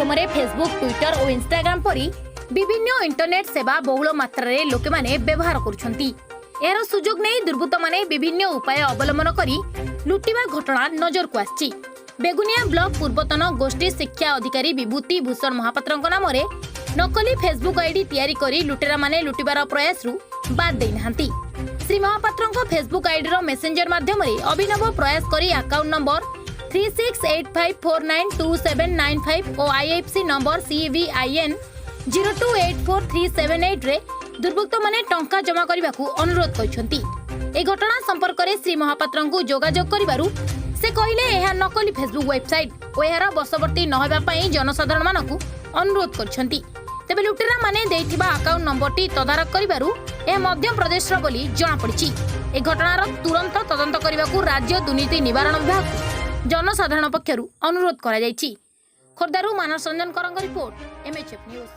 माध्यम Facebook Twitter और Instagram परी विभिन्न इंटरनेट सेवा बहुल मात्रा लोके माने व्यवहार करुछंती। एହାର सुजोग नहीं दुर्बृत्त माने विभिन्न उपाय अवलंबन करी लुटिबा घटना नजर को आछि। बेगुनिया ब्लॉक पूर्वतन गोष्ठी शिक्षा अधिकारी विभूति भूषण महापात्रଙ୍କ नामरे नकली फेसबुक आईडी तैयारी करी लुटेरा माने लुटिबार प्रयास रु बाद देई नाहंती। श्री महापात्रଙ୍କ फेसबुक आईडी रो मेसेंजर माध्यम रे अभिनव प्रयास करी अकाउंट नंबर 3685492795 और आईएफसी नंबर CVIN 0284378 रे दुर्बृत्त माने टंका जमा करने को अनुरोध करछंती। ए घटना संपर्क में श्री महापात्रଙ୍କୁ जोगाजोग करिबारु से कहले यह नकली फेसबुक वेबसाइट और यार बसवर्ती न होबा पई जनसाधारण मानकु अनुरोध करछंती। तेबे लुटेरा माने देइथिबा अकाउंट नंबरटी तदारक करिबारु यह मध्य प्रदेश रो बोली जणा पड़िछि। ए घटनार तुरंत तदंत करबाकु राज्य दुर्नीति निवारण विभाग जनसाधारण पक्षरु अनुरोध करा जायछि। खोर्धारु मानस रंजन करंग रिपोर्ट MHF न्यूज।